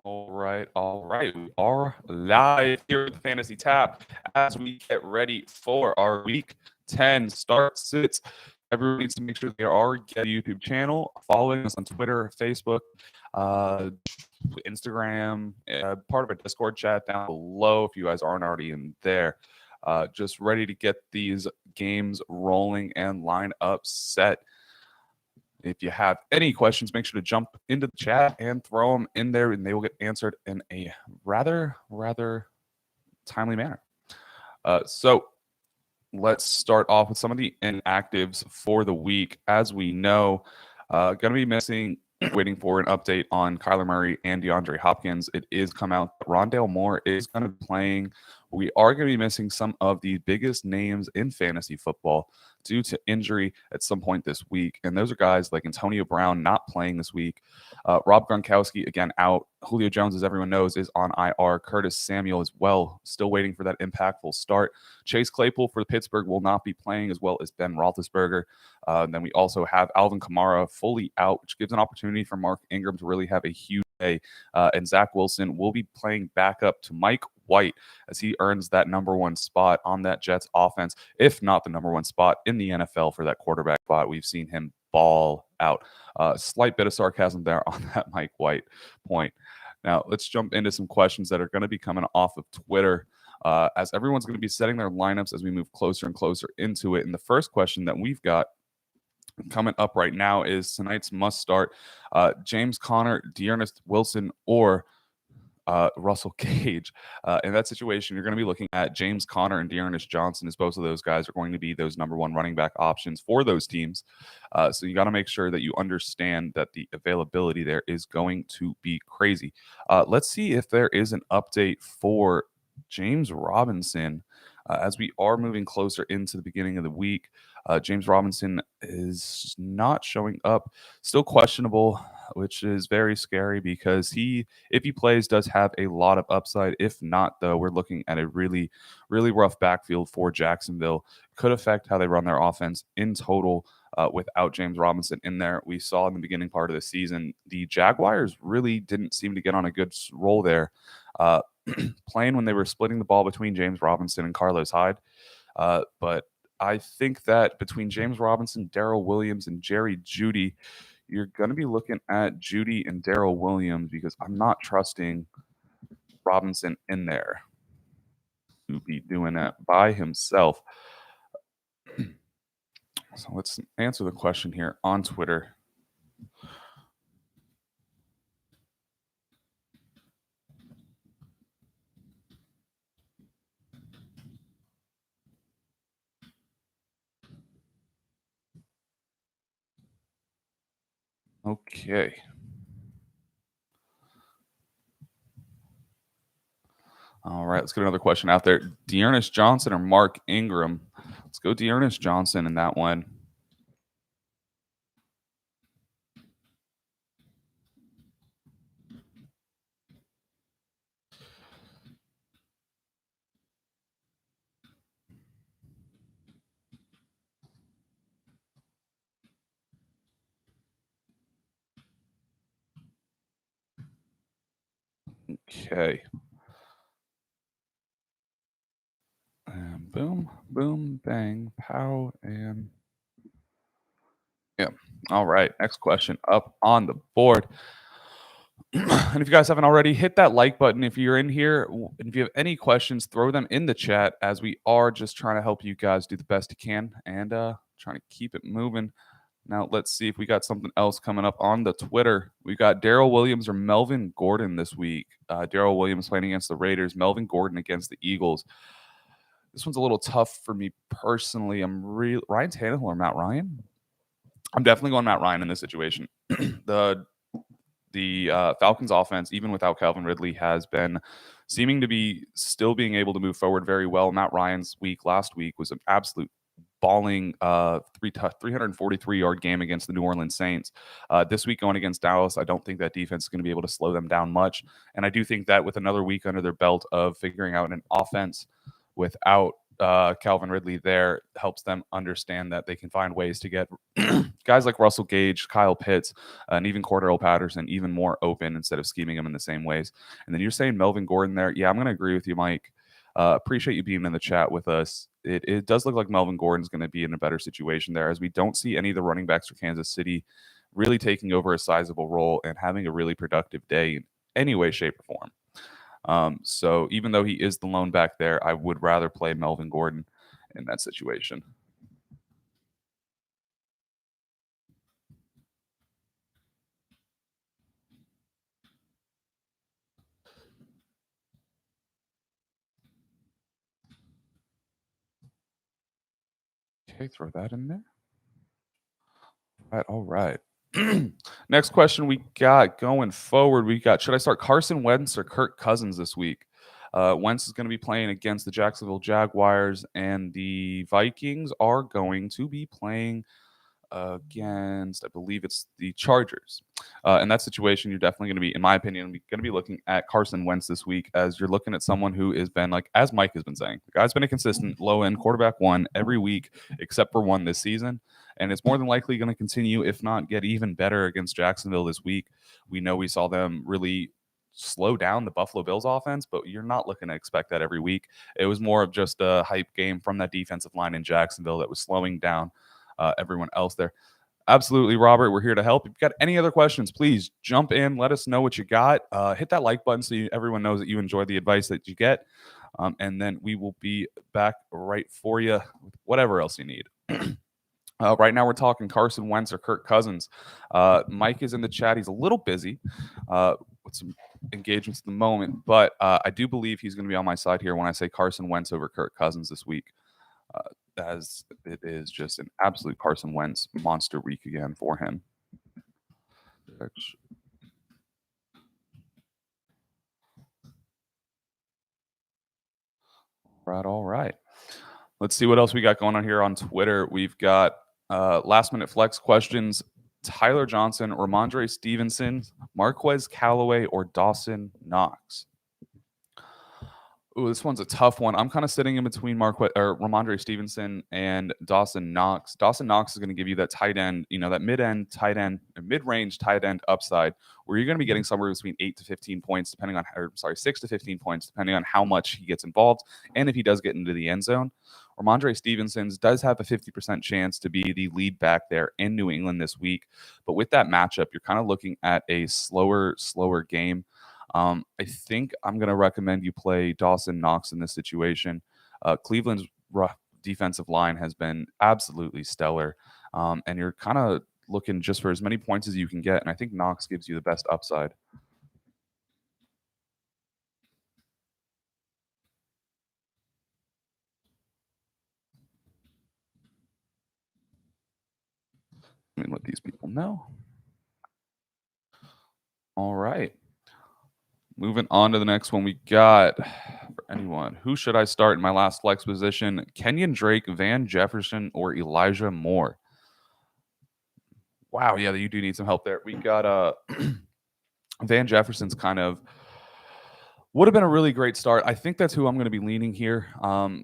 All right, all right. We are live here with the Fantasy Tap as we get ready for our Week 10 start sits. Everyone needs to make sure they are get a YouTube channel, following us on Twitter, Facebook, uh, Instagram, part of a Discord chat down below if you guys aren't already in there. Just ready to get these games rolling and line up set. If you have any questions, make sure to jump into the chat and throw them in there, and they will get answered in a rather timely manner. So let's start off with some of the inactives for the week. As we know, going to be missing, waiting for an update on Kyler Murray and DeAndre Hopkins. It is come out that Rondale Moore is going to be playing. We are going to be missing some of the biggest names in fantasy football due to injury at some point this week. And those are guys like Antonio Brown not playing this week. Rob Gronkowski, again, out. Julio Jones, as everyone knows, is on IR. Curtis Samuel as well, still waiting for that impactful start. Chase Claypool for Pittsburgh will not be playing, as well as Ben Roethlisberger. Then we also have Alvin Kamara fully out, which gives an opportunity for Mark Ingram to really have a huge day. And Zach Wilson will be playing backup to Mike White as he earns that number one spot on that Jets offense, if not the number one spot in the NFL for that quarterback spot. We've seen him ball out. Slight bit of sarcasm there on that Mike White point. Now, let's jump into some questions that are going to be coming off of Twitter, as everyone's going to be setting their lineups as we move closer and closer into it. And the first question that we've got coming up right now is tonight's must start: James Conner, Dearness Wilson, or Russell Gage. In that situation, you're going to be looking at James Conner and Dearness Johnson, as both of those guys are going to be those number one running back options for those teams. So you got to make sure that you understand that the availability there is going to be crazy. Let's see if there is an update for James Robinson. As we are moving closer into the beginning of the week, James Robinson is not showing up, still questionable, which is very scary because if he plays, does have a lot of upside. If not, though, we're looking at a really rough backfield for Jacksonville. Could affect how they run their offense in total. Without James Robinson in there, we saw in the beginning part of the season, the Jaguars really didn't seem to get on a good roll there, playing when they were splitting the ball between James Robinson and Carlos Hyde. But I think that between James Robinson, Daryl Williams, and Jerry Jeudy, you're going to be looking at Jeudy and Daryl Williams because I'm not trusting Robinson in there to be doing that by himself. So let's answer the question here on Twitter. Okay. All right, let's get another question out there. Dearness Johnson or Mark Ingram? Let's go Dearness Johnson in that one. Okay. And boom, boom, bang, pow, and yeah. All right, next question up on the board. And if you guys haven't already, hit that like button. If you're in here, and if you have any questions, throw them in the chat, as we are just trying to help you guys do the best you can and trying to keep it moving. Now, let's see if we got something else coming up on the Twitter. We got Daryl Williams or Melvin Gordon this week. Daryl Williams playing against the Raiders, Melvin Gordon against the Eagles. This one's a little tough for me personally. Ryan Tannehill or Matt Ryan? I'm definitely going Matt Ryan in this situation. The Falcons offense, even without Calvin Ridley, has been seeming to be still being able to move forward very well. Matt Ryan's week last week was an absolute balling 343-yard game against the New Orleans Saints. This week going against Dallas, I don't think that defense is going to be able to slow them down much. And I do think that with another week under their belt of figuring out an offense without Calvin Ridley there helps them understand that they can find ways to get guys like Russell Gage, Kyle Pitts, and even Cordero Patterson even more open instead of scheming them in the same ways. And then you're saying Melvin Gordon there. Yeah, I'm going to agree with you, Mike. Appreciate you being in the chat with us. It does look like Melvin Gordon's going to be in a better situation there, as we don't see any of the running backs for Kansas City really taking over a sizable role and having a really productive day in any way, shape, or form. So even though he is the lone back there, I would rather play Melvin Gordon in that situation. Okay, throw that in there. All right. Next question we got going forward. We got, should I start Carson Wentz or Kirk Cousins this week? Wentz is going to be playing against the Jacksonville Jaguars, and the Vikings are going to be playing against, I believe it's the Chargers. In that situation, you're definitely going to be, in my opinion, going to be looking at Carson Wentz this week, as you're looking at someone who has been, like, as Mike has been saying, the guy's been a consistent low end quarterback one every week except for one this season. And it's more than likely going to continue, if not get even better against Jacksonville this week. We know we saw them really slow down the Buffalo Bills offense, but you're not looking to expect that every week. It was more of just a hype game from that defensive line in Jacksonville that was slowing down everyone else there. Absolutely, Robert. We're here to help. If you've got any other questions, please jump in. Let us know what you got. Hit that like button so everyone knows that you enjoy the advice that you get. And then we will be back right for you with whatever else you need. Right now, we're talking Carson Wentz or Kirk Cousins. Mike is in the chat. He's a little busy with some engagements at the moment, but I do believe he's going to be on my side here when I say Carson Wentz over Kirk Cousins this week, as it is just an absolute Carson Wentz monster week again for him. All right. Let's see what else we got going on here on Twitter. We've got last minute flex questions. Tyler Johnson, Ramondre Stevenson, Marquez Callaway, or Dawson Knox? Ooh, this one's a tough one. I'm kind of sitting in between Ramondre Stevenson and Dawson Knox. Dawson Knox is going to give you that tight end, that mid-range tight end upside, where you're going to be getting somewhere between 8 to 15 points, 6 to 15 points, depending on how much he gets involved and if he does get into the end zone. Ramondre Stevenson does have a 50% chance to be the lead back there in New England this week. But with that matchup, you're kind of looking at a slower game. I think I'm going to recommend you play Dawson Knox in this situation. Cleveland's defensive line has been absolutely stellar, and you're kind of looking just for as many points as you can get, and I think Knox gives you the best upside. Let me let these people know. All right. Moving on to the next one, we got, for anyone, who should I start in my last flex position? Kenyon Drake, Van Jefferson, or Elijah Moore? Wow, yeah, you do need some help there. We got Van Jefferson's kind of would have been a really great start. I think that's who I'm going to be leaning here.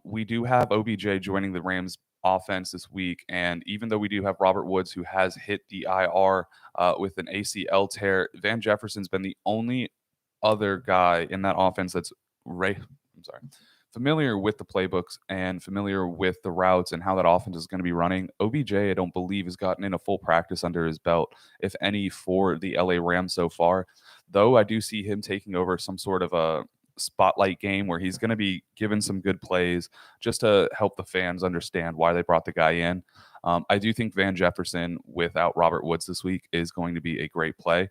We do have OBJ joining the Rams offense this week, and even though we do have Robert Woods, who has hit the IR with an ACL tear, Van Jefferson's been the only other guy in that offense that's familiar with the playbooks and familiar with the routes and how that offense is going to be running. OBJ, I don't believe, has gotten in a full practice under his belt, if any, for the LA Rams so far. Though I do see him taking over some sort of a spotlight game where he's going to be given some good plays just to help the fans understand why they brought the guy in. I do think Van Jefferson without Robert Woods this week is going to be a great play.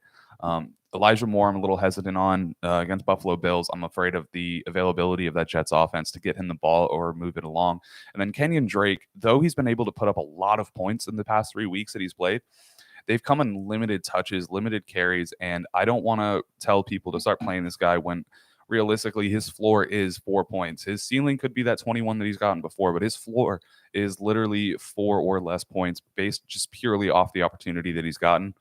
Elijah Moore, I'm a little hesitant on against Buffalo Bills. I'm afraid of the availability of that Jets offense to get him the ball or move it along. And then Kenyon Drake, though he's been able to put up a lot of points in the past 3 weeks that he's played, they've come in limited touches, limited carries, and I don't want to tell people to start playing this guy when realistically his floor is 4 points. His ceiling could be that 21 that he's gotten before, but his floor is literally 4 or less points based just purely off the opportunity that he's gotten.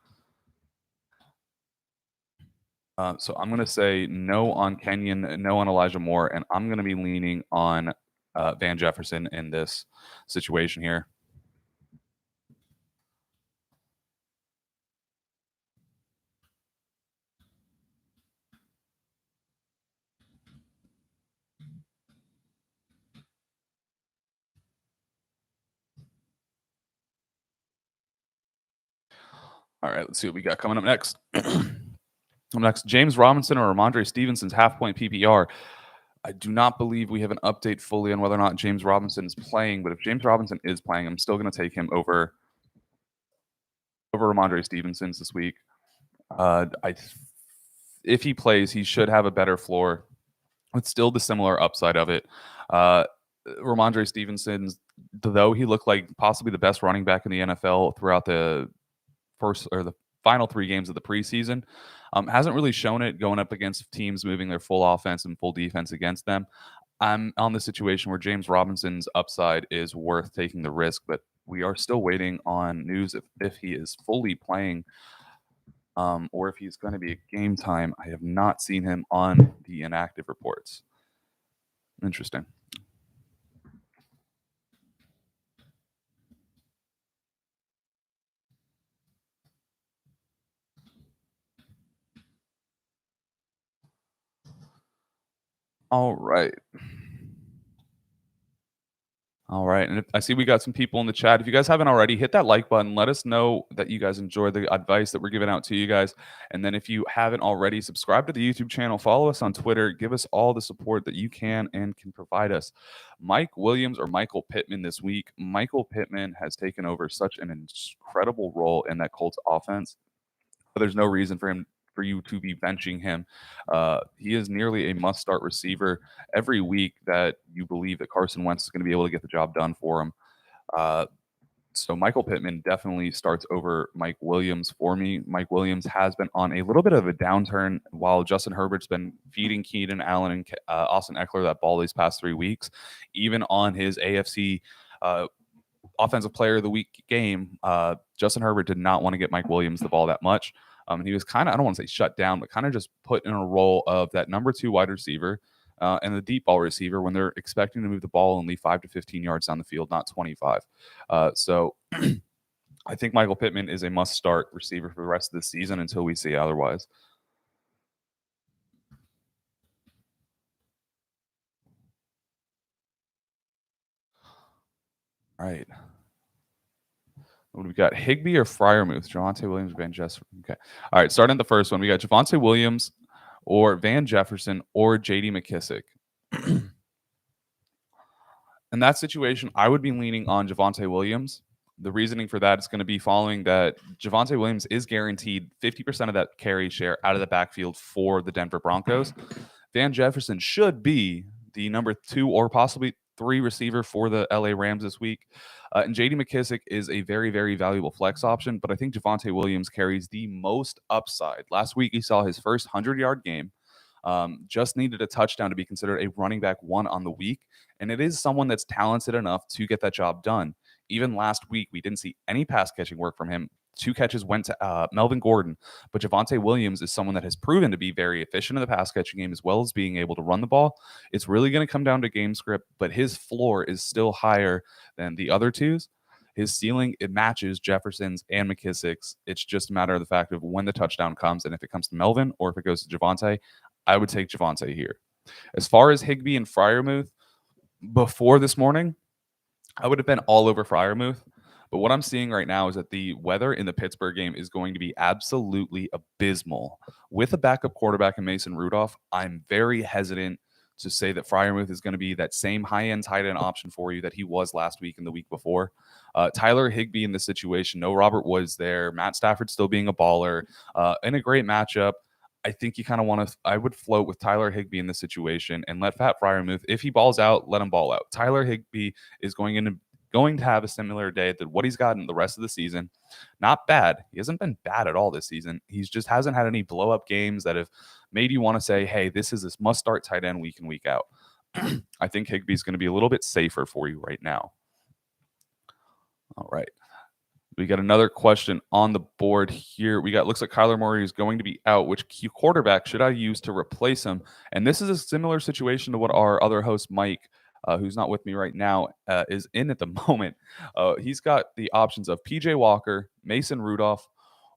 So I'm going to say no on Kenyon, no on Elijah Moore, and I'm going to be leaning on Van Jefferson in this situation here. All right, let's see what we got coming up next. Next, James Robinson or Ramondre Stevenson's half-point PPR. I do not believe we have an update fully on whether or not James Robinson is playing, but if James Robinson is playing, I'm still going to take him over Ramondre Stevenson's this week. If he plays, he should have a better floor. It's still the similar upside of it. Ramondre Stevenson's, though he looked like possibly the best running back in the NFL throughout the first or the final 3 games of the preseason, hasn't really shown it going up against teams moving their full offense and full defense against them. I'm on the situation where James Robinson's upside is worth taking the risk, but we are still waiting on news if he is fully playing or if he's going to be at game time. I have not seen him on the inactive reports. Interesting. All right. All right. And I see we got some people in the chat. If you guys haven't already, hit that like button. Let us know that you guys enjoy the advice that we're giving out to you guys. And then if you haven't already, subscribe to the YouTube channel, follow us on Twitter, give us all the support that you can and can provide us. Mike Williams or Michael Pittman this week. Michael Pittman has taken over such an incredible role in that Colts offense. But there's no reason for you to be benching him. He is nearly a must-start receiver every week that you believe that Carson Wentz is going to be able to get the job done for him. So Michael Pittman definitely starts over Mike Williams for me. Mike Williams has been on a little bit of a downturn while Justin Herbert's been feeding Keenan Allen and Austin Eckler that ball these past 3 weeks. Even on his AFC Offensive Player of the Week game, Justin Herbert did not want to get Mike Williams the ball that much. And he was kind of, I don't want to say shut down, but kind of just put in a role of that number 2 wide receiver and the deep ball receiver when they're expecting to move the ball only 5 to 15 yards down the field, not 25. So I think Michael Pittman is a must-start receiver for the rest of the season until we see otherwise. All right. What do we got? Higbee or Freiermuth? Jeronte Williams, Van Jefferson. Okay. All right. Starting the first one, we got Javonte Williams or Van Jefferson or J.D. McKissic. In that situation, I would be leaning on Javonte Williams. The reasoning for that is going to be following that Javonte Williams is guaranteed 50% of that carry share out of the backfield for the Denver Broncos. Van Jefferson should be the number 2 or possibly 3 receiver for the LA Rams this week. And J.D. McKissic is a very, very valuable flex option, but I think Javonte Williams carries the most upside. Last week, he saw his first 100-yard game. Just needed a touchdown to be considered a running back 1 on the week. And it is someone that's talented enough to get that job done. Even last week, we didn't see any pass catching work from him. 2 catches went to Melvin Gordon, but Javonte Williams is someone that has proven to be very efficient in the pass catching game as well as being able to run the ball. It's really going to come down to game script, but his floor is still higher than the other 2's. His ceiling, it matches Jefferson's and McKissic's. It's just a matter of the fact of when the touchdown comes, and if it comes to Melvin or if it goes to Javonte, I would take Javonte here. As far as Higbee and Freiermuth, before this morning, I would have been all over Freiermuth. But what I'm seeing right now is that the weather in the Pittsburgh game is going to be absolutely abysmal. With a backup quarterback in Mason Rudolph, I'm very hesitant to say that Freiermuth is going to be that same high-end tight end option for you that he was last week and the week before. Tyler Higbee in this situation, no Robert Woods there, Matt Stafford still being a baller, in a great matchup. I think you kind of want to, I would float with Tyler Higbee in this situation and let Pat Freiermuth, if he balls out, let him ball out. Tyler Higbee is going to have a similar day to what he's gotten the rest of the season. Not bad. He hasn't been bad at all this season. He's just hasn't had any blow-up games that have made you want to say, hey, this is this must-start tight end week in, week out. I think Higbee's going to be a little bit safer for you right now. All right. We got another question on the board here. Looks like Kyler Murray is going to be out. Which quarterback should I use to replace him? And this is a similar situation to what our other host, Mike, who's not with me right now, is in at the moment. He's got the options of PJ Walker, Mason Rudolph,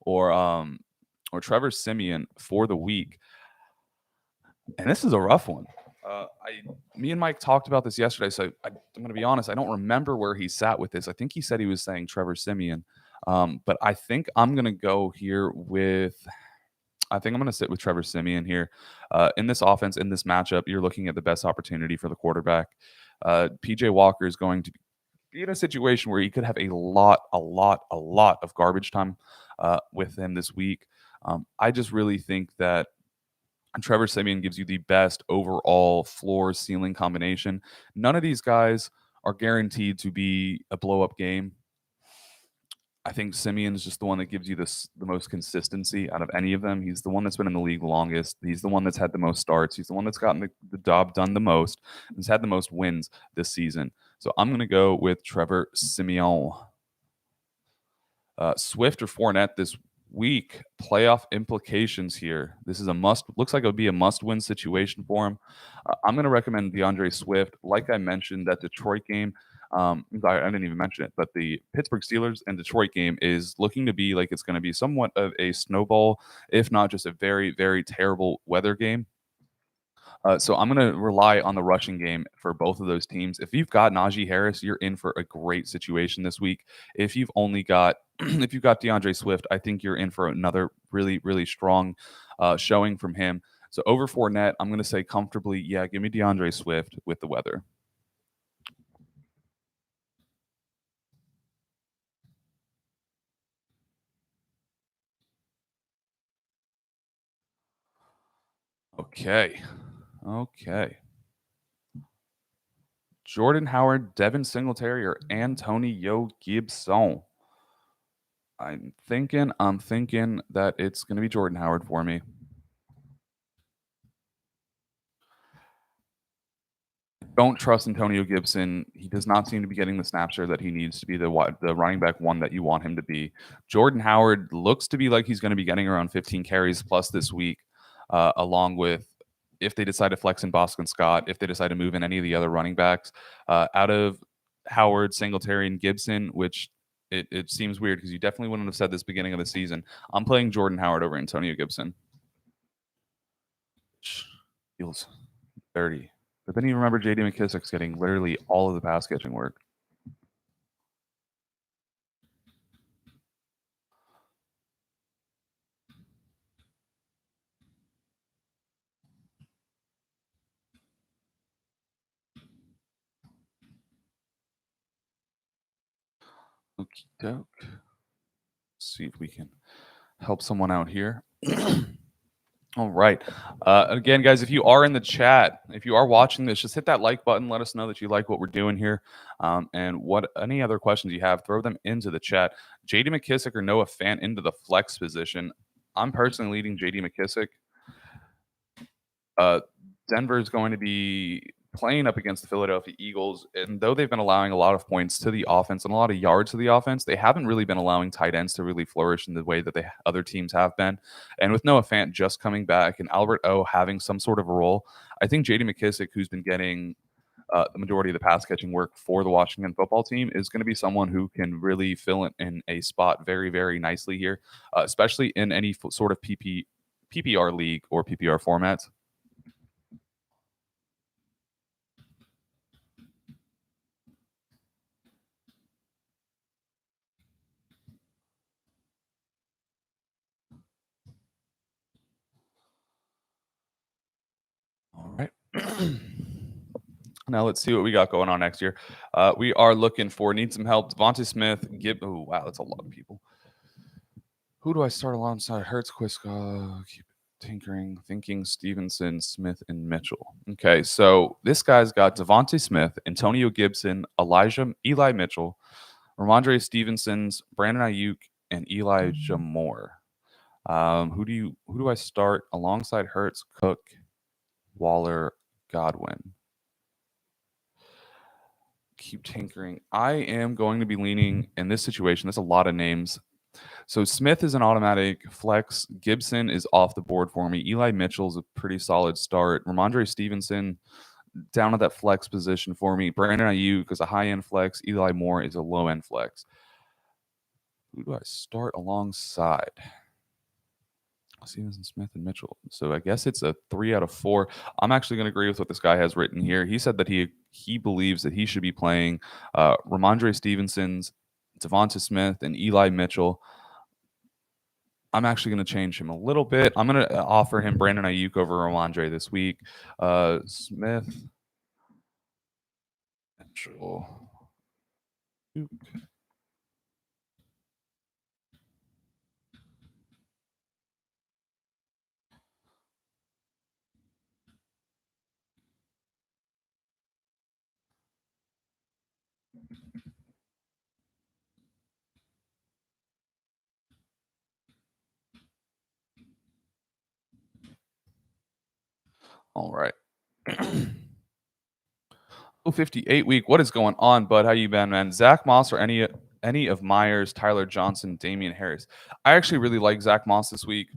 or Trevor Siemian for the week. And this is a rough one. Me and Mike talked about this yesterday, so I'm going to be honest. I don't remember where he sat with this. I think he said he was saying Trevor Siemian, but I think I'm going to go here with. I think I'm going to sit with Trevor Siemian here. In this offense, in this matchup, you're looking at the best opportunity for the quarterback. PJ Walker is going to be in a situation where he could have a lot of garbage time with him this week. I just really think that Trevor Siemian gives you the best overall floor ceiling combination. None of these guys are guaranteed to be a blow up game. I think Simeon's just the one that gives you the most consistency out of any of them. He's the one that's been in the league longest. He's the one that's had the most starts. He's the one that's gotten the job done the most. He's had the most wins this season. So I'm going to go with Trevor Siemian. Swift or Fournette this week, playoff implications here. This is a must. Looks like it would be a must-win situation for him. I'm going to recommend DeAndre Swift. Like I mentioned, that Detroit game. I didn't even mention it, but the Pittsburgh Steelers and Detroit game is looking to be like it's going to be somewhat of a snowball, if not just a very, very terrible weather game. So I'm going to rely on the rushing game for both of those teams. If you've got Najee Harris, you're in for a great situation this week. If you've only got if you've got DeAndre Swift, I think you're in for another really, really strong showing from him. So over Fournette, I'm going to say comfortably, yeah, give me DeAndre Swift with the weather. Okay. Jordan Howard, Devin Singletary, or Antonio Gibson? I'm thinking that it's going to be Jordan Howard for me. Don't trust Antonio Gibson. He does not seem to be getting the snap share that he needs to be the running back one that you want him to be. Jordan Howard looks to be like he's going to be getting around 15 carries plus this week, along with if they decide to flex in Boston Scott, if they decide to move in any of the other running backs out of Howard, Singletary, and Gibson, which it seems weird because you definitely wouldn't have said this beginning of the season. I'm playing Jordan Howard over Antonio Gibson. Feels dirty. But then you remember J.D. McKissic's getting literally all of the pass catching work. Okie doke. See if we can help someone out here. All right. Again, guys, if you are in the chat, if you are watching this, just hit that like button. Let us know that you like what we're doing here. And what any other questions you have, throw them into the chat. J.D. McKissic or Noah Fant into the flex position. I'm personally leading J.D. McKissic. Denver is going to be playing up against the Philadelphia Eagles, and though they've been allowing a lot of points to the offense and a lot of yards to the offense, they haven't really been allowing tight ends to really flourish in the way that other teams have been. And with Noah Fant just coming back and Albert O having some sort of a role, I think J.D. McKissic, who's been getting the majority of the pass catching work for the Washington football team, is going to be someone who can really fill in a spot very, very nicely here, especially in any sort of PPR league or PPR formats. All right. Now let's see what we got going on next year. We are looking for need some help. Devonta Smith, oh wow, that's a lot of people. Who do I start alongside? Hurts, Quiska, keep tinkering, thinking, Stevenson, Smith, and Mitchell. Okay, so this guy's got Devonta Smith, Antonio Gibson, Eli Mitchell, Ramondre Stevenson's, Brandon Ayuk, and Elijah Moore. Who do I start alongside Hurts, Cook, Waller, Godwin? Keep tinkering. I am going to be leaning in this situation. There's a lot of names. So Smith is an automatic flex. Gibson is off the board for me. Eli Mitchell is a pretty solid start. Ramondre Stevenson, down at that flex position for me. Brandon Ayuk is a high-end flex. Eli Moore is a low-end flex. Who do I start alongside? Stevenson, Smith, and Mitchell. So I guess it's a 3 out of 4. I'm actually going to agree with what this guy has written here. He said that he believes that he should be playing Ramondre Stevenson's, Devonta Smith, and Eli Mitchell. I'm actually going to change him a little bit. I'm going to offer him Brandon Ayuk over Ramondre this week. Smith, Mitchell, Ayuk. All right. 58 week. What is going on, bud? How you been, man? Zach Moss or any of Myers, Tyler Johnson, Damian Harris. I actually really like Zach Moss this week.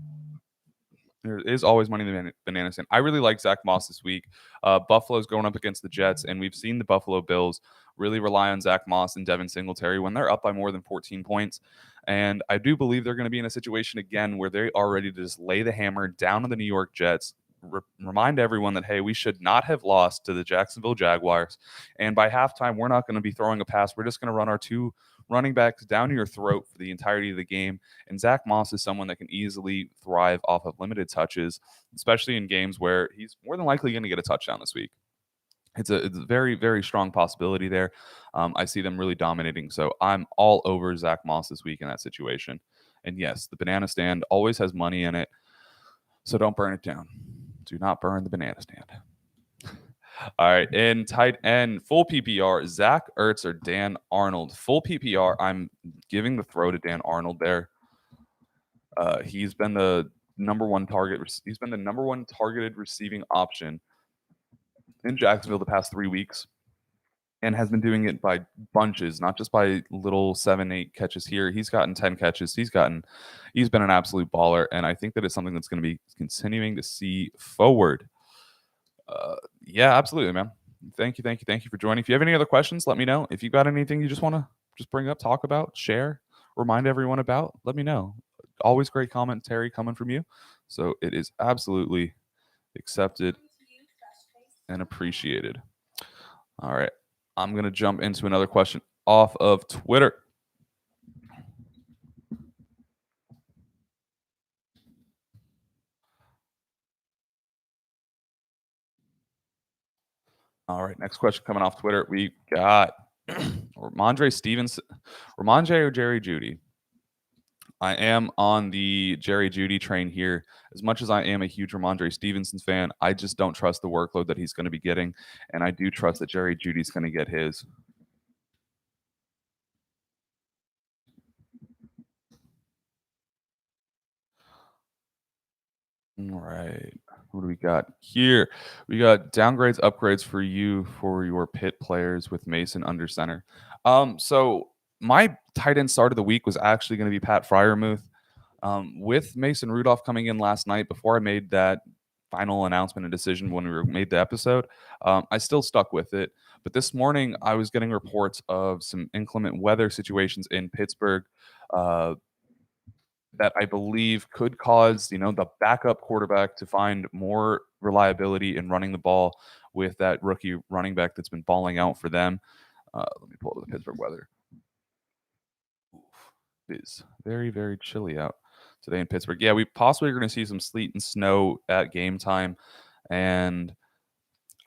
There is always money in the banana stand. I really like Zach Moss this week. Buffalo's going up against the Jets, and we've seen the Buffalo Bills really rely on Zach Moss and Devin Singletary when they're up by more than 14 points. And I do believe they're going to be in a situation again where they are ready to just lay the hammer down on the New York Jets. Remind everyone that, hey, we should not have lost to the Jacksonville Jaguars. And by halftime, we're not going to be throwing a pass. We're just going to run our two running backs down your throat for the entirety of the game. And Zach Moss is someone that can easily thrive off of limited touches, especially in games where he's more than likely going to get a touchdown this week. It's a very, very strong possibility there. I see them really dominating. So I'm all over Zach Moss this week in that situation. And yes, the banana stand always has money in it. So don't burn it down. Do not burn the banana stand. All right. In tight end, full PPR, Zach Ertz or Dan Arnold. Full PPR, I'm giving the throw to Dan Arnold there. He's been the number one target. He's been the number one targeted receiving option in Jacksonville the past 3 weeks and has been doing it by bunches, not just by little 7-8 catches here. He's gotten 10 catches. He's been an absolute baller. And I think that it's something that's going to be continuing to see forward. Yeah, absolutely, man. Thank you for joining. If you have any other questions, let me know. If you got anything you just want to just bring up, talk about, share, remind everyone about, let me know. Always great commentary coming from you. So it is absolutely accepted and appreciated. All right. I'm going to jump into another question off of Twitter. All right, next question coming off Twitter. We got Ramondre Stevenson, Ramondre or Jerry Jeudy. I am on the Jerry Jeudy train here. As much as I am a huge Ramondre Stevenson fan, I just don't trust the workload that he's going to be getting, and I do trust that Jerry Jeudy's going to get his. All right. What do we got here? We got downgrades, upgrades for you for your pit players with Mason under center. So my tight end start of the week was actually going to be Pat Freiermuth. With Mason Rudolph coming in last night before I made that final announcement and decision when we made the episode, I still stuck with it. But this morning I was getting reports of some inclement weather situations in Pittsburgh. That I believe could cause, the backup quarterback to find more reliability in running the ball with that rookie running back that's been balling out for them. Let me pull up the Pittsburgh weather. It is very, very chilly out today in Pittsburgh. Yeah, we possibly are going to see some sleet and snow at game time, and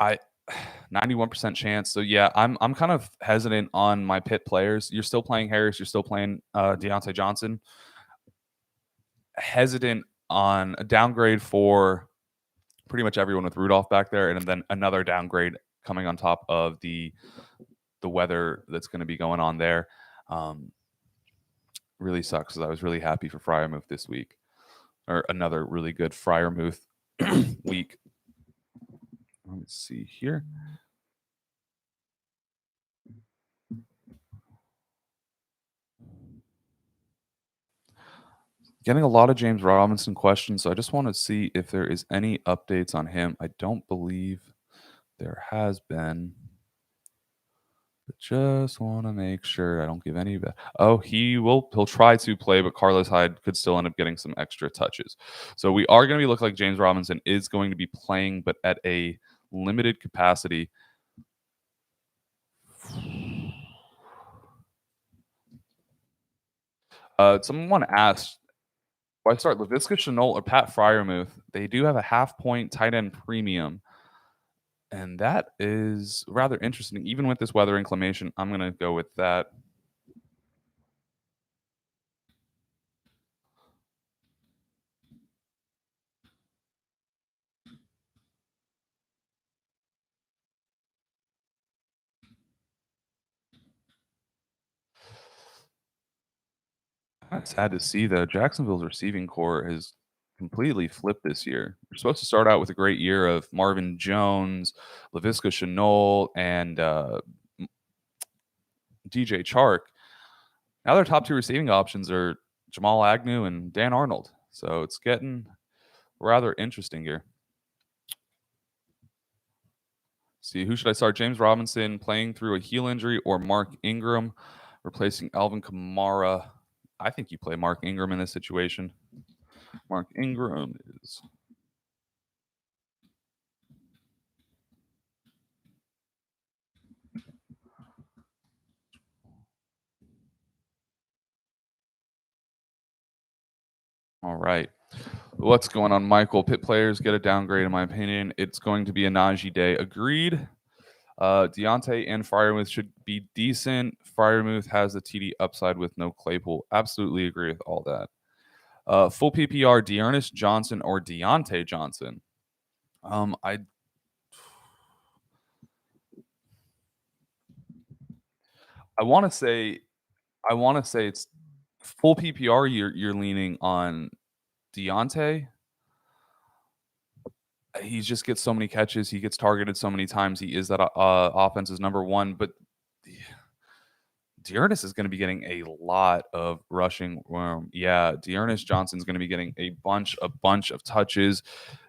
91% chance. So yeah, I'm kind of hesitant on my pit players. You're still playing Harris. You're still playing Deontay Johnson. Hesitant on a downgrade for pretty much everyone with Rudolph back there, and then another downgrade coming on top of the weather that's going to be going on there. Really sucks because I was really happy for Freiermuth this week, or another really good Freiermuth week. Let's see here. Getting a lot of James Robinson questions, so I just want to see if there is any updates on him. I don't believe there has been. But just want to make sure I don't give any. Oh, he'll try to play, but Carlos Hyde could still end up getting some extra touches. So we are going to be looking like James Robinson is going to be playing, but at a limited capacity. Someone asked, do I start Laviska Shenault or Pat Fryermuth? They do have a half-point tight end premium, and that is rather interesting. Even with this weather inclination, I'm going to go with that. That's sad to see, though. Jacksonville's receiving core has completely flipped this year. We're supposed to start out with a great year of Marvin Jones, Laviska Shenault, and DJ Chark. Now their top two receiving options are Jamal Agnew and Dan Arnold. So it's getting rather interesting here. See, who should I start? James Robinson playing through a heel injury or Mark Ingram replacing Alvin Kamara? I think you play Mark Ingram in this situation. Mark Ingram is... All right. What's going on, Michael? Pitt players get a downgrade, in my opinion. It's going to be a Najee day. Agreed. Deontay and Fryermuth should be decent. Fryermuth has the TD upside with no Claypool. Absolutely agree with all that. Full PPR, Dearness Johnson or Deontay Johnson. I want to say it's full PPR. You're leaning on Deontay. He just gets so many catches. He gets targeted so many times. He is that offense's number one. But Dearness is going to be getting a lot of rushing. Yeah, Dearness Johnson's going to be getting a bunch of touches.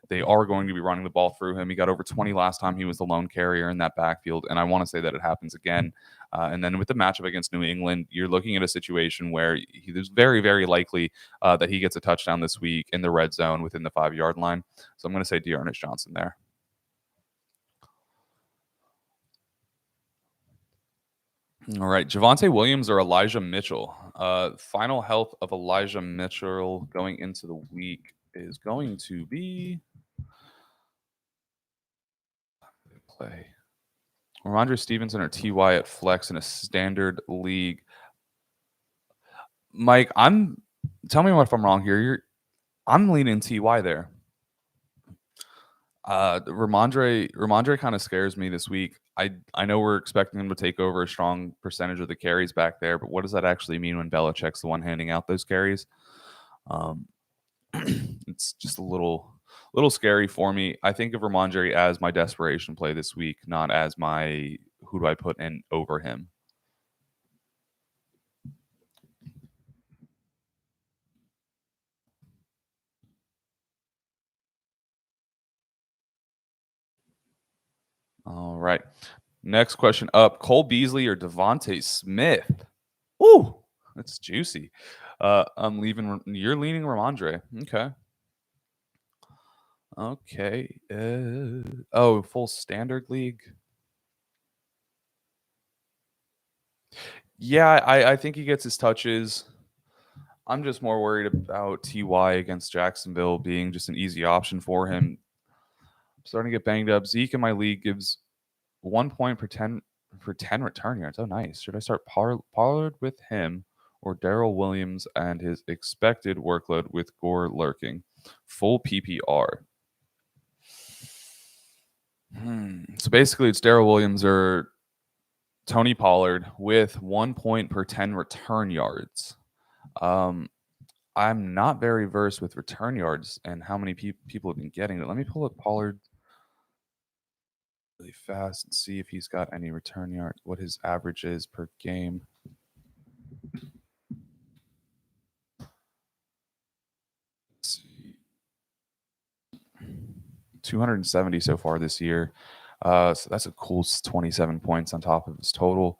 They are going to be running the ball through him. He got over 20 last time he was the lone carrier in that backfield, and I want to say that it happens again. And then with the matchup against New England, you're looking at a situation where there's very, very likely that he gets a touchdown this week in the red zone within the 5-yard line. So I'm going to say Dearness Johnson there. All right, Javonte Williams or Elijah Mitchell. Final health of Elijah Mitchell going into the week is going to be play Ramondre Stevenson or TY at flex in a standard league. Mike, tell me if I'm wrong here. I'm leaning TY there. Ramondre kind of scares me this week. I know we're expecting him to take over a strong percentage of the carries back there, but what does that actually mean when Belichick's the one handing out those carries? It's just a little scary for me. I think of Ramondre as my desperation play this week, not as my who do I put in over him. All right. Next question up. Cole Beasley or Devonta Smith? Ooh, that's juicy. You're leaning Ramondre. Okay. Okay. Full standard league. Yeah, I think he gets his touches. I'm just more worried about TY against Jacksonville being just an easy option for him. I'm starting to get banged up. Zeke in my league gives 1 point for 10 return yards. Oh, nice. Should I start Pollard with him or Daryl Williams and his expected workload with Gore lurking? Full PPR. So basically, it's Daryl Williams or Tony Pollard with 1 point per 10 return yards. I'm not very versed with return yards and how many people have been getting it. Let me pull up Pollard really fast and see if he's got any return yards, what his average is per game. Let's see. 270 so far this year. So that's a cool 27 points on top of his total.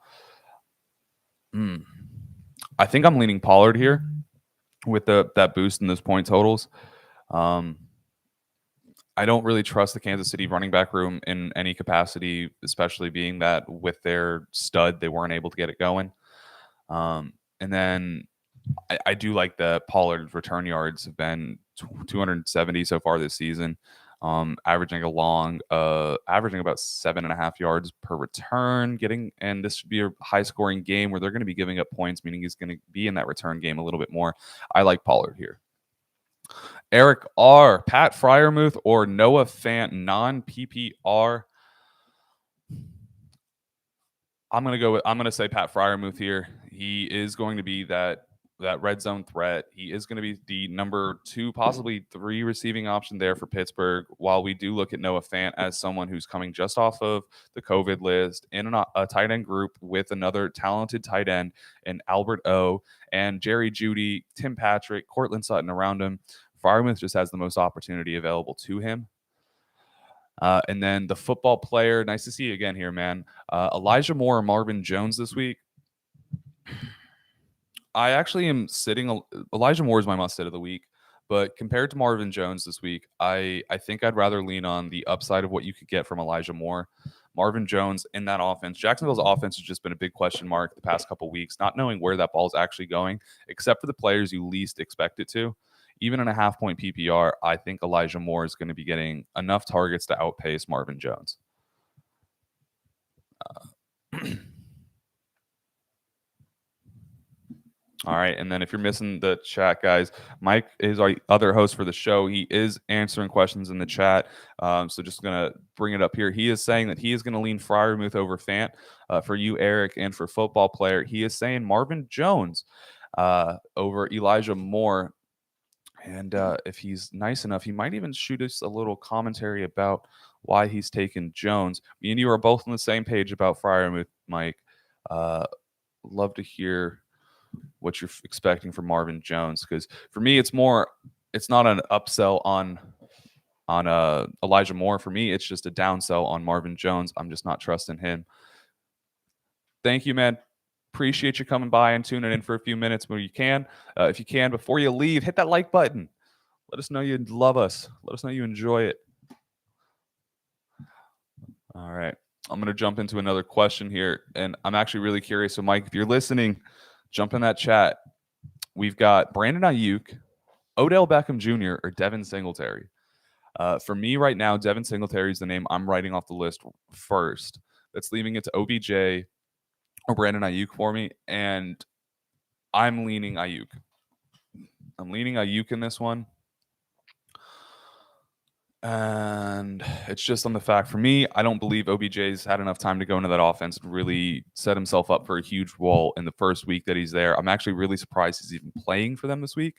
I think I'm leaning Pollard here with that boost in those point totals. I don't really trust the Kansas City running back room in any capacity, especially being that with their stud, they weren't able to get it going. And then I do like the Pollard return yards have been 270 so far this season, averaging about 7.5 yards per return. And this should be a high scoring game where they're going to be giving up points, meaning he's going to be in that return game a little bit more. I like Pollard here. Eric R, Pat Fryermuth or Noah Fant non PPR. I'm gonna say Pat Fryermuth here. He is going to be that red zone threat. He is going to be the number 2, possibly 3 receiving option there for Pittsburgh. While we do look at Noah Fant as someone who's coming just off of the COVID list in a tight end group with another talented tight end in Albert O and Jerry Jeudy, Tim Patrick, Cortland Sutton around him. Fryermuth just has the most opportunity available to him. And then the football player, nice to see you again here, man. Elijah Moore or Marvin Jones this week. I actually am sitting. Elijah Moore is my must sit of the week, but compared to Marvin Jones this week, I think I'd rather lean on the upside of what you could get from Elijah Moore. Marvin Jones in that offense. Jacksonville's offense has just been a big question mark the past couple weeks, not knowing where that ball is actually going, except for the players you least expect it to. Even in a half-point PPR, I think Elijah Moore is going to be getting enough targets to outpace Marvin Jones. All right, and then if you're missing the chat, guys, Mike is our other host for the show. He is answering questions in the chat, so just going to bring it up here. He is saying that he is going to lean Fryermuth over Fant. For you, Eric, and for football player, he is saying Marvin Jones over Elijah Moore. And if he's nice enough, he might even shoot us a little commentary about why he's taken Jones. Me and you are both on the same page about Fryermuth, Mike. Love to hear what you're expecting from Marvin Jones, because for me, it's not an upsell on Elijah Moore. For me, it's just a downsell on Marvin Jones. I'm just not trusting him. Thank you, man. Appreciate you coming by and tuning in for a few minutes where you can. If you can, before you leave, hit that like button. Let us know you love us. Let us know you enjoy it. All right. I'm going to jump into another question here, and I'm actually really curious. So, Mike, if you're listening, jump in that chat. We've got Brandon Ayuk, Odell Beckham Jr., or Devin Singletary. For me right now, Devin Singletary is the name I'm writing off the list first. That's leaving it to OBJ or Brandon Ayuk for me, and I'm leaning Ayuk. I'm leaning Ayuk in this one. And it's just on the fact, for me, I don't believe OBJ's had enough time to go into that offense and really set himself up for a huge role in the first week that he's there. I'm actually really surprised he's even playing for them this week.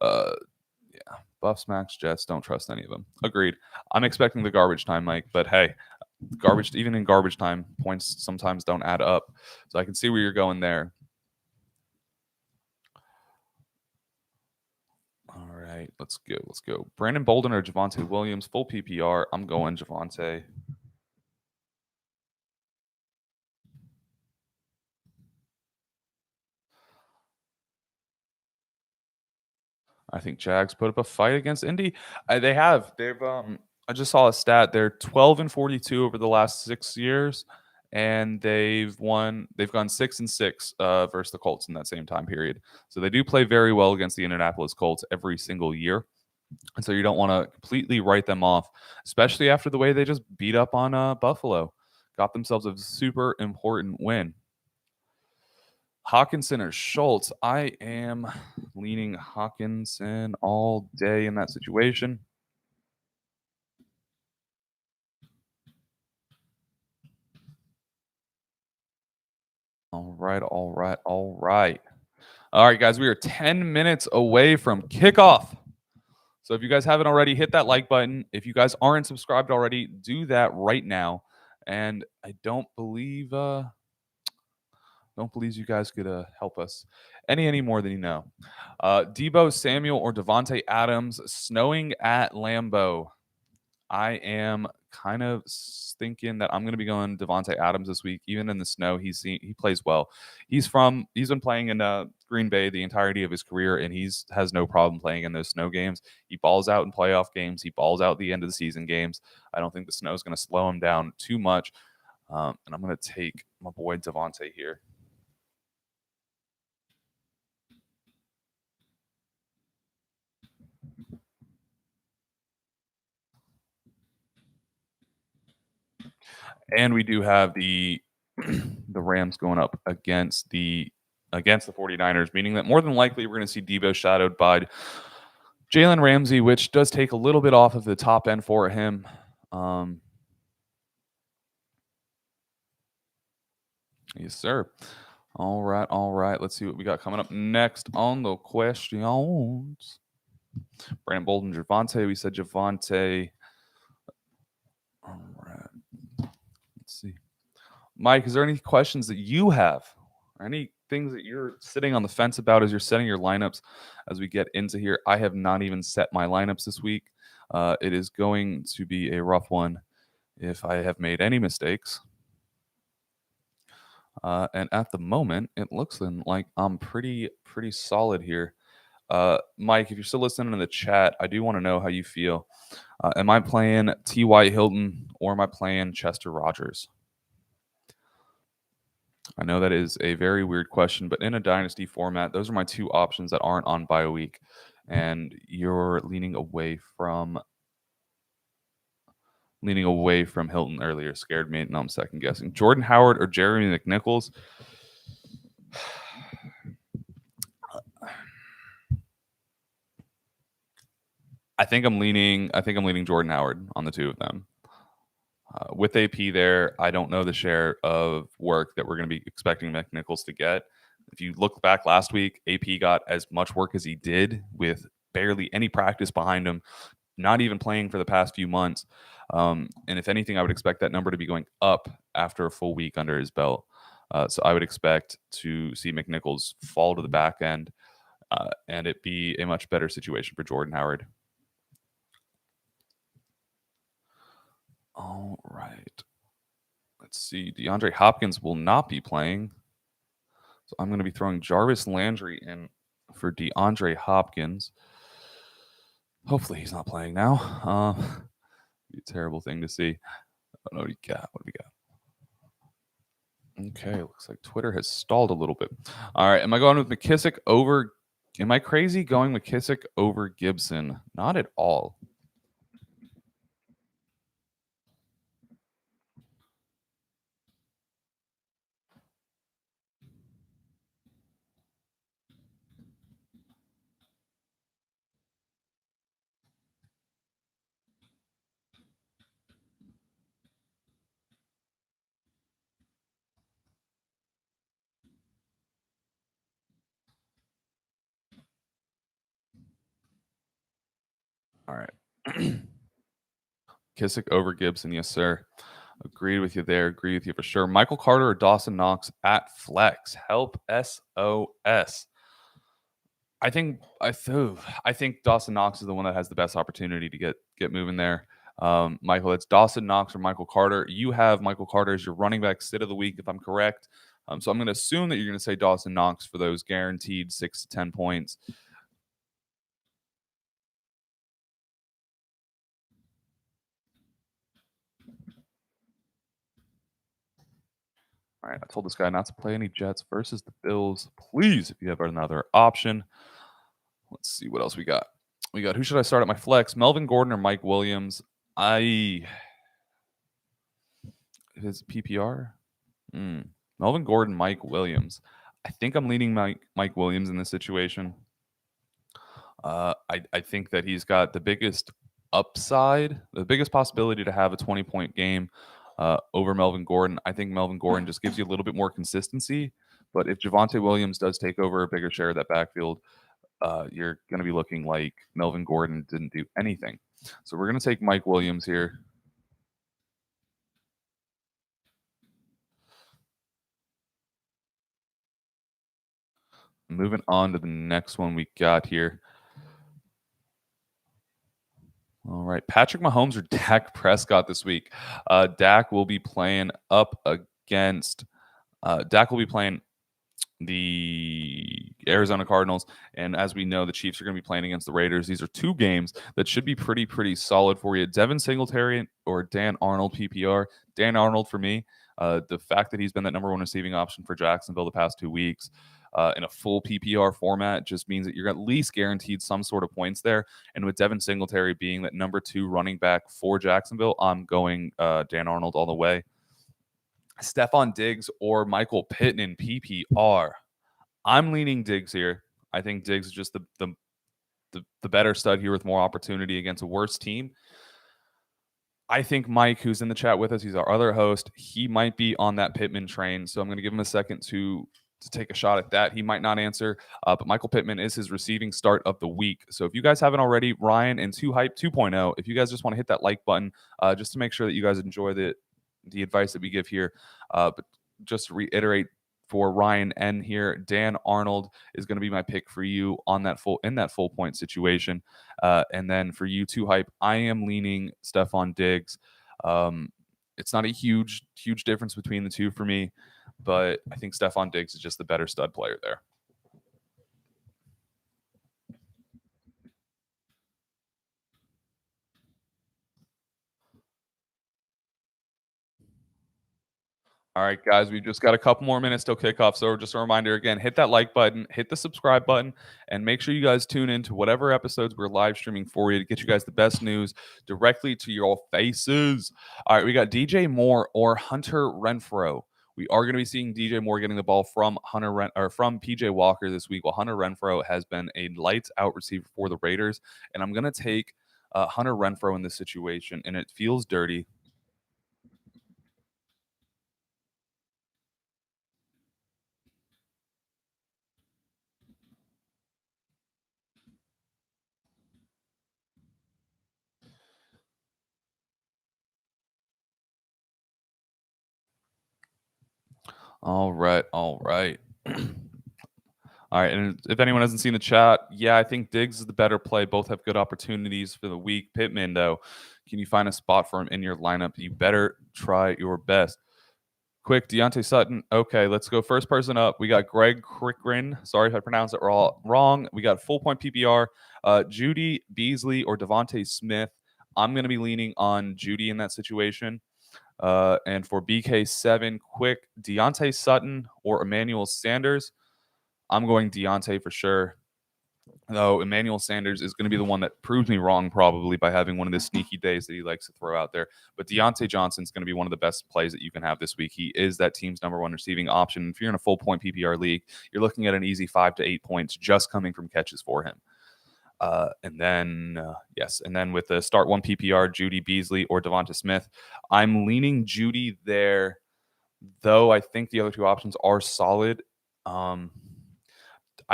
Yeah. Buffs, Max, Jets, don't trust any of them. Agreed. I'm expecting the garbage time, Mike, but hey, even in garbage time, points sometimes don't add up. So I can see where you're going there. All right, let's go. Brandon Bolden or Jeronte Williams, full PPR. I'm going Javonte. I think Jags put up a fight against Indy. They have. I just saw a stat. They're 12-42 over the last 6 years, and they've gone 6-6 versus the Colts in that same time period. So they do play very well against the Indianapolis Colts every single year. And so you don't want to completely write them off, especially after the way they just beat up on Buffalo. Got themselves a super important win. Hawkinson or Schultz? I am leaning Hawkinson all day in that situation. All right. All right, guys, we are 10 minutes away from kickoff. So if you guys haven't already, hit that like button. If you guys aren't subscribed already, do that right now. And I don't believe you guys could help us any more than you know. Deebo Samuel or Devontae Adams, snowing at Lambeau. I am kind of thinking that I'm going to be going Devontae Adams this week. Even in the snow, he plays well. He's been playing in Green Bay the entirety of his career, and has no problem playing in those snow games. He balls out in playoff games. He balls out at the end of the season games. I don't think the snow is going to slow him down too much. And I'm going to take my boy Devontae here. And we do have the the Rams going up against the 49ers, meaning that more than likely we're going to see Debo shadowed by Jalen Ramsey, which does take a little bit off of the top end for him. Yes, sir. All right. Let's see what we got coming up next on the questions. Brandon Bolden, Javonte. We said Javonte. All right. Let's see. Mike, is there any questions that you have? Or any things that you're sitting on the fence about as you're setting your lineups as we get into here? I have not even set my lineups this week. It is going to be a rough one if I have made any mistakes. And at the moment, it looks like I'm pretty solid here. Mike, if you're still listening in the chat, I do want to know how you feel. Am I playing T.Y. Hilton or am I playing Chester Rogers? I know that is a very weird question, but in a dynasty format, those are my two options that aren't on bye week, and you're leaning away from Hilton earlier. Scared me. Now I'm second guessing. Jordan Howard or Jeremy McNichols? I think I'm leaning Jordan Howard on the two of them. With AP there, I don't know the share of work that we're going to be expecting McNichols to get. If you look back last week, AP got as much work as he did with barely any practice behind him, not even playing for the past few months. And if anything, I would expect that number to be going up after a full week under his belt. So I would expect to see McNichols fall to the back end and it be a much better situation for Jordan Howard. All right. Let's see. DeAndre Hopkins will not be playing. So I'm going to be throwing Jarvis Landry in for DeAndre Hopkins. Hopefully he's not playing now. Be a terrible thing to see. I don't know what do we got? Okay, looks like Twitter has stalled a little bit. All right, am I going with McKissick over? Am I crazy going McKissick over Gibson? Not at all. All right. Kissick over Gibson, yes, sir. Agreed with you there. Agree with you for sure. Michael Carter or Dawson Knox at flex. Help SOS. I think Dawson Knox is the one that has the best opportunity to get moving there. Michael, it's Dawson Knox or Michael Carter. You have Michael Carter as your running back sit of the week, if I'm correct. So I'm going to assume that you're going to say Dawson Knox for those guaranteed 6 to 10 points. All right, I told this guy not to play any Jets versus the Bills. Please, if you have another option. Let's see what else we got. We got who should I start at my flex? Melvin Gordon or Mike Williams? His PPR? Melvin Gordon, Mike Williams. I think I'm leaning Mike Williams in this situation. I think that he's got the biggest upside, the biggest possibility to have a 20-point game over Melvin Gordon. I think Melvin Gordon just gives you a little bit more consistency. But if Javonte Williams does take over a bigger share of that backfield, you're going to be looking like Melvin Gordon didn't do anything. So we're going to take Mike Williams here. Moving on to the next one we got here. All right. Patrick Mahomes or Dak Prescott this week? Dak will be playing up against. Dak will be playing the Arizona Cardinals, and as we know, the Chiefs are going to be playing against the Raiders. These are two games that should be pretty solid for you. Devin Singletary or Dan Arnold PPR. Dan Arnold for me. The fact that he's been that number one receiving option for Jacksonville the past 2 weeks in a full PPR format just means that you're at least guaranteed some sort of points there. And with Devin Singletary being that number 2 running back for Jacksonville, I'm going Dan Arnold all the way. Stephon Diggs or Michael Pittman PPR. I'm leaning Diggs here. I think Diggs is just the better stud here with more opportunity against a worse team. I think Mike, who's in the chat with us, he's our other host, he might be on that Pittman train. So I'm going to give him a second to take a shot at that. He might not answer, but Michael Pittman is his receiving start of the week. So if you guys haven't already, Ryan and 2Hype 2.0, if you guys just want to hit that like button, just to make sure that you guys enjoy the advice that we give here. But just to reiterate, for Ryan N here, Dan Arnold is going to be my pick for you on that full point situation. And then for you 2Hype, I am leaning Stephon Diggs. It's not a huge difference between the two for me, but I think Stephon Diggs is just the better stud player there. All right, guys, we just got a couple more minutes till kickoff. So just a reminder again, hit that like button, hit the subscribe button, and make sure you guys tune in to whatever episodes we're live streaming for you to get you guys the best news directly to your faces. All right, we got DJ Moore or Hunter Renfrow. We are going to be seeing DJ Moore getting the ball from from PJ Walker this week, while Hunter Renfrow has been a lights out receiver for the Raiders. And I'm going to take Hunter Renfrow in this situation, and it feels dirty. All right. All right, and if anyone hasn't seen the chat, yeah, I think Diggs is the better play. Both have good opportunities for the week. Pittman, though, can you find a spot for him in your lineup? You better try your best. Quick, Deontay Sutton. Okay, let's go first person up. We got Greg Crickrin. Sorry if I pronounced it wrong. We got full point PPR. Judy, Beasley, or Devonta Smith. I'm going to be leaning on Judy in that situation. And for BK7, quick, Deontay Sutton or Emmanuel Sanders. I'm going Deontay for sure. Though Emmanuel Sanders is going to be the one that proves me wrong probably by having one of the sneaky days that he likes to throw out there. But Deontay Johnson is going to be one of the best plays that you can have this week. He is that team's number one receiving option. If you're in a full point PPR league, you're looking at an easy 5 to 8 points just coming from catches for him. And then with the start one PPR, Judy, Beasley, or Devonta Smith, I'm leaning Judy there, though I think the other two options are solid. I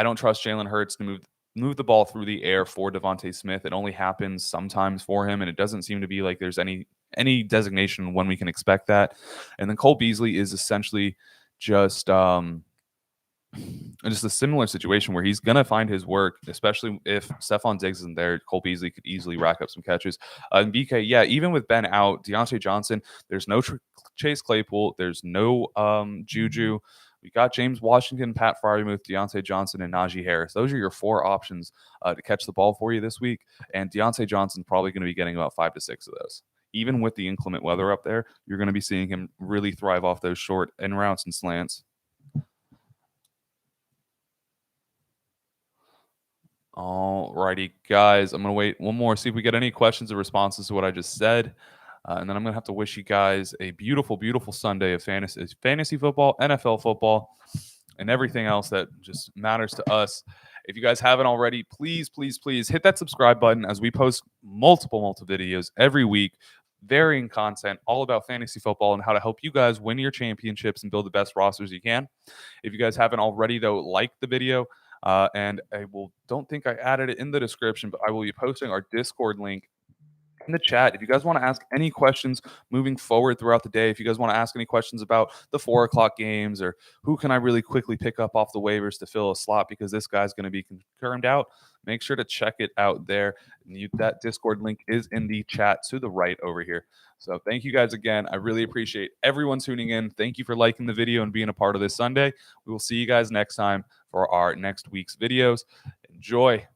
don't trust Jalen Hurts to move the ball through the air for Devonta Smith. It only happens sometimes for him, and it doesn't seem to be like there's any designation when we can expect that. And then Cole Beasley is essentially just a similar situation where he's going to find his work, especially if Stephon Diggs isn't there. Cole Beasley could easily rack up some catches. And BK, yeah, even with Ben out, Deontay Johnson, there's no Chase Claypool, there's no Juju. We got James Washington, Pat Freiermuth, Deontay Johnson, and Najee Harris. Those are your 4 options to catch the ball for you this week. And Deontay Johnson's probably going to be getting about 5 to 6 of those. Even with the inclement weather up there, you're going to be seeing him really thrive off those short end routes and slants. All righty, guys. I'm going to wait one more, see if we get any questions or responses to what I just said. And then I'm going to have to wish you guys a beautiful, beautiful Sunday of fantasy football, NFL football, and everything else that just matters to us. If you guys haven't already, please hit that subscribe button as we post multiple videos every week, varying content, all about fantasy football and how to help you guys win your championships and build the best rosters you can. If you guys haven't already, though, like the video. And don't think I added it in the description, but I will be posting our Discord link in the chat. If you guys want to ask any questions moving forward throughout the day, if you guys want to ask any questions about the 4 o'clock games or who can I really quickly pick up off the waivers to fill a slot because this guy's going to be confirmed out, make sure to check it out there. That Discord link is in the chat to the right over here. So thank you guys again. I really appreciate everyone tuning in. Thank you for liking the video and being a part of this Sunday. We will see you guys next time for our next week's videos. Enjoy.